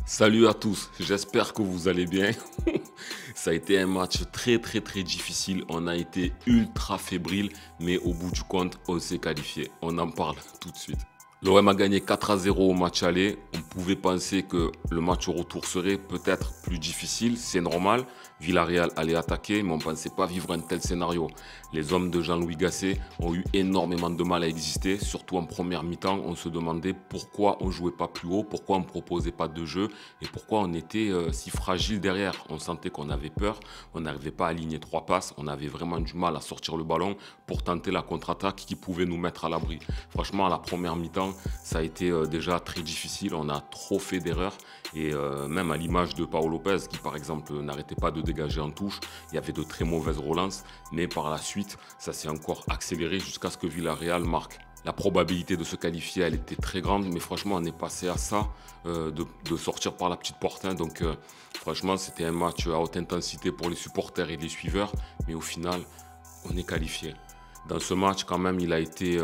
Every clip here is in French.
Salut à tous, j'espère que vous allez bien. Ça a été un match très difficile. On a été ultra fébrile, mais au bout du compte, on s'est qualifié. On en parle tout de suite. L'OM a gagné 4-0 au match aller. On pouvait penser que le match au retour serait peut-être plus difficile, c'est normal. Villarreal allait attaquer, mais on ne pensait pas vivre un tel scénario. Les hommes de Jean-Louis Gasset ont eu énormément de mal à exister, surtout en première mi-temps. On se demandait pourquoi on ne jouait pas plus haut, pourquoi on ne proposait pas de jeu et pourquoi on était si fragile derrière. On sentait qu'on avait peur, on n'arrivait pas à aligner trois passes, on avait vraiment du mal à sortir le ballon pour tenter la contre-attaque qui pouvait nous mettre à l'abri. Franchement, à la première mi-temps, ça a été déjà très difficile. On a trop fait d'erreurs et même à l'image de Paolo Lopez qui par exemple n'arrêtait pas de dégager en touche, il y avait de très mauvaises relances, mais par la suite, ça s'est encore accéléré jusqu'à ce que Villarreal marque. La probabilité de se qualifier, elle était très grande, mais franchement, on est passé à ça, de sortir par la petite porte, hein. Donc, franchement, c'était un match à haute intensité pour les supporters et les suiveurs, mais au final, on est qualifié. Dans ce match, quand même, il a été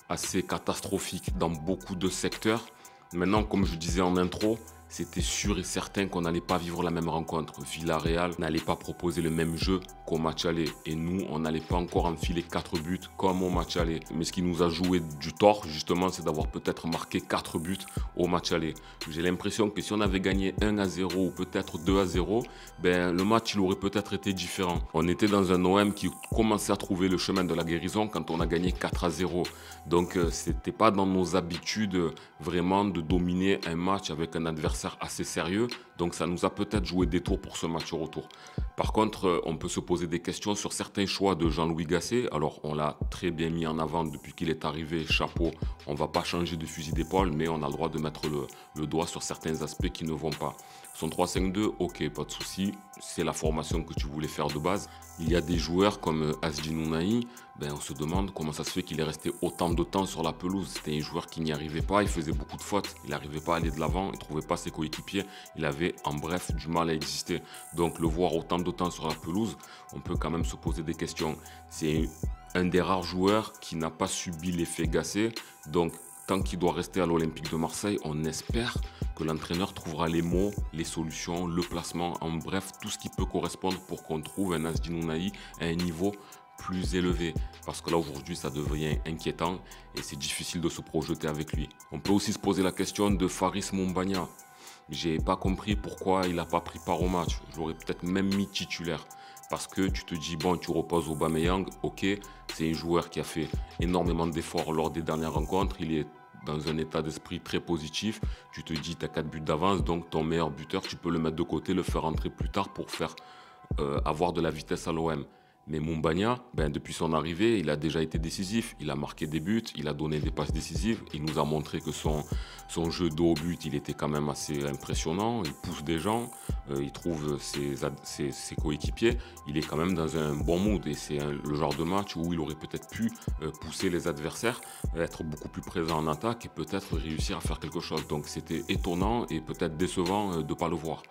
assez catastrophique dans beaucoup de secteurs. Maintenant, comme je disais en intro, c'était sûr et certain qu'on n'allait pas vivre la même rencontre. Villarreal n'allait pas proposer le même jeu qu'au match aller. Et nous, on n'allait pas encore enfiler 4 buts comme au match aller. Mais ce qui nous a joué du tort, justement, c'est d'avoir peut-être marqué 4 buts au match aller. J'ai l'impression que si on avait gagné 1-0 ou peut-être 2-0, ben, le match il aurait peut-être été différent. On était dans un OM qui commençait à trouver le chemin de la guérison quand on a gagné 4-0. Donc, c'était pas dans nos habitudes vraiment de dominer un match avec un adversaire assez sérieux, donc ça nous a peut-être joué des tours pour ce match au retour. Par contre, on peut se poser des questions sur certains choix de Jean-Louis Gasset. Alors, on l'a très bien mis en avant depuis qu'il est arrivé, chapeau. On ne va pas changer de fusil d'épaule, mais on a le droit de mettre le doigt sur certains aspects qui ne vont pas. Son 3-5-2, ok, pas de souci, c'est la formation que tu voulais faire de base. Il y a des joueurs comme Asdin Ounahi, ben on se demande comment ça se fait qu'il est resté autant de temps sur la pelouse. C'était un joueur qui n'y arrivait pas, il faisait beaucoup de fautes, il n'arrivait pas à aller de l'avant, il ne trouvait pas ses coéquipiers, il avait en bref du mal à exister. Donc le voir autant de temps sur la pelouse, on peut quand même se poser des questions. C'est un des rares joueurs qui n'a pas subi l'effet Gasset, donc tant qu'il doit rester à l'Olympique de Marseille, on espère que l'entraîneur trouvera les mots, les solutions, le placement, en bref, tout ce qui peut correspondre pour qu'on trouve un Asdin Ounahi à un niveau plus élevé. Parce que là, aujourd'hui, ça devient inquiétant et c'est difficile de se projeter avec lui. On peut aussi se poser la question de Faris Moumbagna. J'ai pas compris pourquoi il n'a pas pris part au match. Je l'aurais peut-être même mis titulaire. Parce que tu te dis, bon, tu reposes Aubameyang, ok, c'est un joueur qui a fait énormément d'efforts lors des dernières rencontres. Il est dans un état d'esprit très positif. Tu te dis, tu as 4 buts d'avance, donc ton meilleur buteur, tu peux le mettre de côté, le faire entrer plus tard pour faire avoir de la vitesse à l'OM. Mais Moumbagna, ben, depuis son arrivée, il a déjà été décisif. Il a marqué des buts, il a donné des passes décisives. Il nous a montré que son jeu de haut but, il était quand même assez impressionnant. Il pousse des gens, il trouve ses coéquipiers. Il est quand même dans un bon mood et c'est le genre de match où il aurait peut-être pu pousser les adversaires, être beaucoup plus présent en attaque et peut-être réussir à faire quelque chose. Donc c'était étonnant et peut-être décevant de ne pas le voir.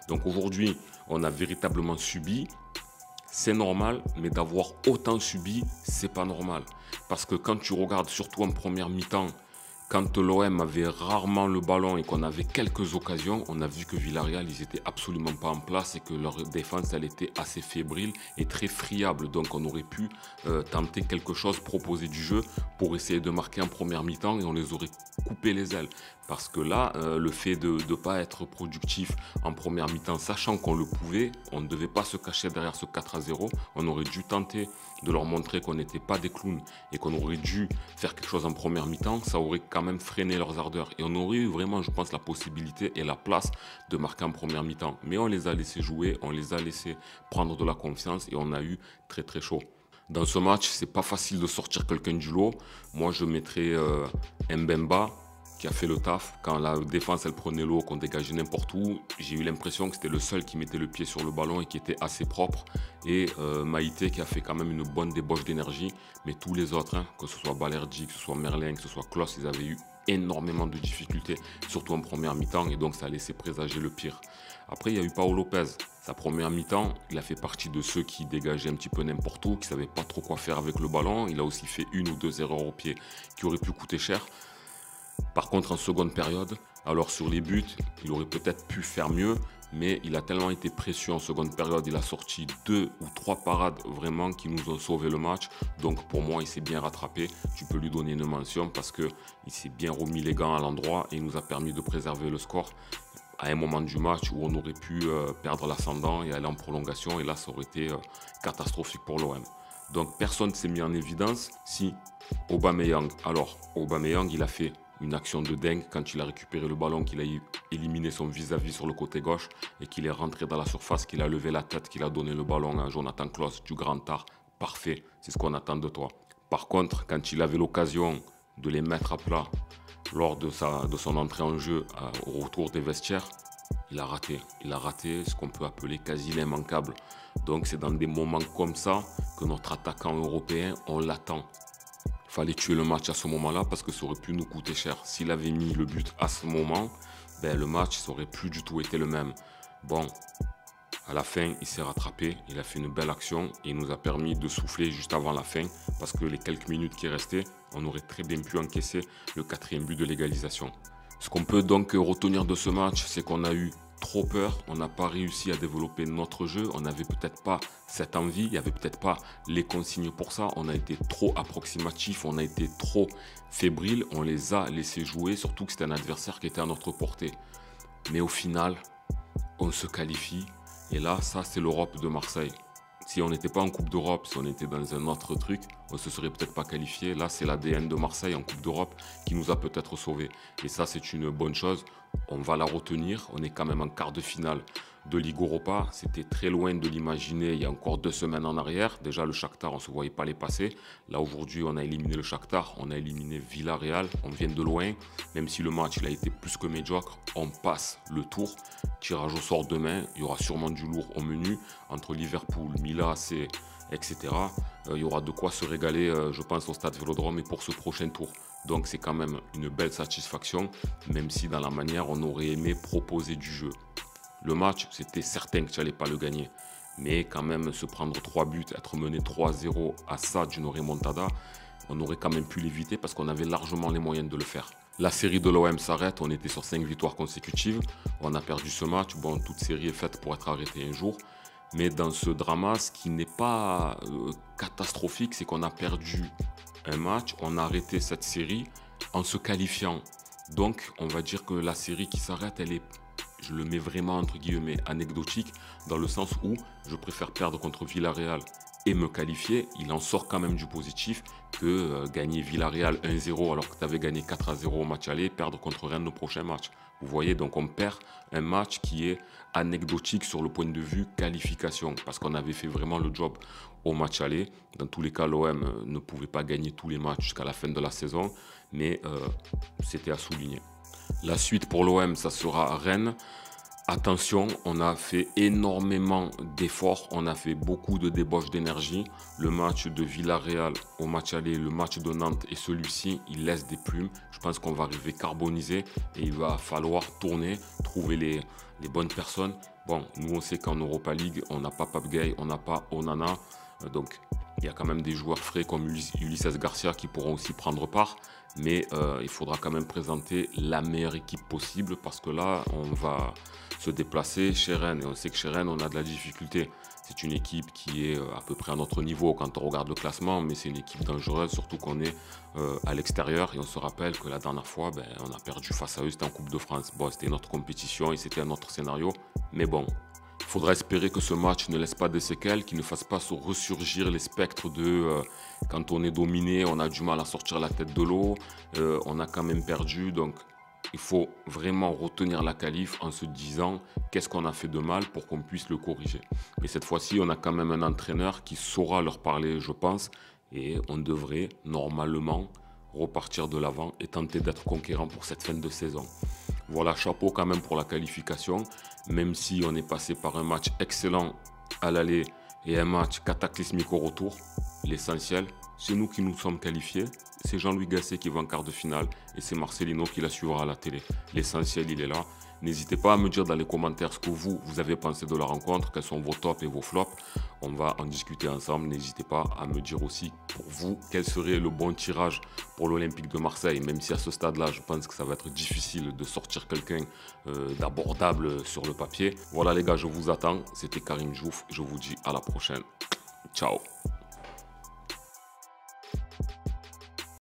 Donc aujourd'hui, on a véritablement subi. C'est normal, mais d'avoir autant subi, c'est pas normal. Parce que quand tu regardes, surtout en première mi-temps, quand l'OM avait rarement le ballon et qu'on avait quelques occasions, on a vu que Villarreal, ils étaient absolument pas en place et que leur défense, elle était assez fébrile et très friable. Donc on aurait pu tenter quelque chose, proposer du jeu pour essayer de marquer en première mi-temps et on les aurait coupé les ailes. Parce que là, le fait de ne pas être productif en première mi-temps, sachant qu'on le pouvait, on ne devait pas se cacher derrière ce 4-0. On aurait dû tenter de leur montrer qu'on n'était pas des clowns et qu'on aurait dû faire quelque chose en première mi-temps. Ça aurait quand même freiné leurs ardeurs. Et on aurait eu vraiment, je pense, la possibilité et la place de marquer en première mi-temps. Mais on les a laissés jouer, on les a laissés prendre de la confiance et on a eu très chaud. Dans ce match, c'est pas facile de sortir quelqu'un du lot. Moi, je mettrais Mbemba qui a fait le taf. Quand la défense elle prenait l'eau, qu'on dégageait n'importe où, j'ai eu l'impression que c'était le seul qui mettait le pied sur le ballon et qui était assez propre. Et Maïté qui a fait quand même une bonne débauche d'énergie. Mais tous les autres, hein, que ce soit Balerdi, que ce soit Merlin, que ce soit Klos, ils avaient eu énormément de difficultés, surtout en première mi-temps, et donc ça a laissé présager le pire. Après, il y a eu Paolo Lopez. Sa première mi-temps, il a fait partie de ceux qui dégageaient un petit peu n'importe où, qui ne savaient pas trop quoi faire avec le ballon. Il a aussi fait une ou deux erreurs au pied qui auraient pu coûter cher. Par contre, en seconde période, Alors sur les buts, il aurait peut-être pu faire mieux, mais il a tellement été précieux en seconde période. Il a sorti 2 ou 3 parades vraiment qui nous ont sauvé le match. Donc pour moi, il s'est bien rattrapé. Tu peux lui donner une mention parce qu'il s'est bien remis les gants à l'endroit et il nous a permis de préserver le score à un moment du match où on aurait pu perdre l'ascendant et aller en prolongation. Et là, ça aurait été catastrophique pour l'OM. Donc personne ne s'est mis en évidence. Si Aubameyang, alors Aubameyang, il a fait une action de dingue quand il a récupéré le ballon, qu'il a éliminé son vis-à-vis sur le côté gauche et qu'il est rentré dans la surface, qu'il a levé la tête, qu'il a donné le ballon à Jonathan Klaus, du grand art. Parfait, c'est ce qu'on attend de toi. Par contre, quand il avait l'occasion de les mettre à plat lors de son entrée en jeu au retour des vestiaires, il a raté. Il a raté ce qu'on peut appeler quasi l'immanquable. Donc c'est dans des moments comme ça que notre attaquant européen, on l'attend. Il fallait tuer le match à ce moment-là parce que ça aurait pu nous coûter cher. S'il avait mis le but à ce moment, le match ça aurait plus du tout été le même. Bon, à la fin, il s'est rattrapé, il a fait une belle action et il nous a permis de souffler juste avant la fin parce que les quelques minutes qui restaient, on aurait très bien pu encaisser le 4e but de l'égalisation. Ce qu'on peut donc retenir de ce match, c'est qu'on a eu trop peur, on n'a pas réussi à développer notre jeu, on n'avait peut-être pas cette envie, il n'y avait peut-être pas les consignes pour ça, on a été trop approximatif, on a été trop fébrile, on les a laissés jouer, surtout que c'était un adversaire qui était à notre portée. Mais au final, on se qualifie et là, ça c'est l'Europe de Marseille. Si on n'était pas en Coupe d'Europe, si on était dans un autre truc, on ne se serait peut-être pas qualifié. Là, c'est l'ADN de Marseille en Coupe d'Europe qui nous a peut-être sauvés. Et ça, c'est une bonne chose. On va la retenir. On est quand même en quart de finale de Ligue Europa. C'était très loin de l'imaginer il y a encore 2 semaines en arrière. Déjà, le Shakhtar, on ne se voyait pas les passer. Là, aujourd'hui, on a éliminé le Shakhtar. On a éliminé Villarreal. On vient de loin. Même si le match il a été plus que médiocre, on passe le tour. Tirage au sort demain. Il y aura sûrement du lourd au menu entre Liverpool, Milan AC, etc. Il y aura de quoi se régaler, je pense, au Stade Vélodrome et pour ce prochain tour. Donc c'est quand même une belle satisfaction, même si dans la manière, on aurait aimé proposer du jeu. Le match, c'était certain que tu n'allais pas le gagner. Mais quand même, se prendre 3 buts, être mené 3-0 à ça d'une remontada, on aurait quand même pu l'éviter parce qu'on avait largement les moyens de le faire. La série de l'OM s'arrête, on était sur 5 victoires consécutives. On a perdu ce match. Bon, toute série est faite pour être arrêtée un jour. Mais dans ce drama, ce qui n'est pas catastrophique, c'est qu'on a perdu un match, on a arrêté cette série en se qualifiant. Donc, on va dire que la série qui s'arrête, elle est, je le mets vraiment entre guillemets, anecdotique, dans le sens où je préfère perdre contre Villarreal et me qualifier. Il en sort quand même du positif que gagner Villarreal 1-0 alors que tu avais gagné 4-0 au match aller, perdre contre Rennes le prochain match. Vous voyez, donc on perd un match qui est anecdotique sur le point de vue qualification parce qu'on avait fait vraiment le job au match aller. Dans tous les cas, l'OM ne pouvait pas gagner tous les matchs jusqu'à la fin de la saison, mais c'était à souligner. La suite pour l'OM, ça sera Rennes. Attention, on a fait énormément d'efforts, on a fait beaucoup de débauches d'énergie. Le match de Villarreal au match aller, le match de Nantes et celui-ci, il laisse des plumes. Je pense qu'on va arriver carbonisé et il va falloir tourner, trouver les bonnes personnes. Bon, nous on sait qu'en Europa League, on n'a pas Pape Gueye, on n'a pas Onana. Donc il y a quand même des joueurs frais comme Ulises Garcia qui pourront aussi prendre part. Mais il faudra quand même présenter la meilleure équipe possible parce que là, on va se déplacer chez Rennes. Et on sait que chez Rennes, on a de la difficulté. C'est une équipe qui est à peu près à notre niveau quand on regarde le classement, mais c'est une équipe dangereuse, surtout qu'on est à l'extérieur. Et on se rappelle que la dernière fois, on a perdu face à eux, c'était en Coupe de France. Bon, c'était notre compétition et c'était un autre scénario. Mais bon, il faudra espérer que ce match ne laisse pas de séquelles, qu'il ne fasse pas ressurgir les spectres de quand on est dominé, on a du mal à sortir la tête de l'eau, on a quand même perdu. Donc il faut vraiment retenir la qualif en se disant qu'est-ce qu'on a fait de mal pour qu'on puisse le corriger. Mais cette fois-ci, on a quand même un entraîneur qui saura leur parler, je pense, et on devrait normalement repartir de l'avant et tenter d'être conquérant pour cette fin de saison. Voilà, chapeau quand même pour la qualification, même si on est passé par un match excellent à l'aller et un match cataclysmique au retour. L'essentiel, c'est nous qui nous sommes qualifiés, c'est Jean-Louis Gasset qui va en quart de finale et c'est Marcelino qui la suivra à la télé. L'essentiel, il est là N'hésitez pas à me dire dans les commentaires ce que vous avez pensé de la rencontre, quels sont vos tops et vos flops. On va en discuter ensemble. N'hésitez pas à me dire aussi pour vous quel serait le bon tirage pour l'Olympique de Marseille. Même si à ce stade-là, je pense que ça va être difficile de sortir quelqu'un d'abordable sur le papier. Voilà les gars, je vous attends. C'était Karim Diouf. Je vous dis à la prochaine. Ciao.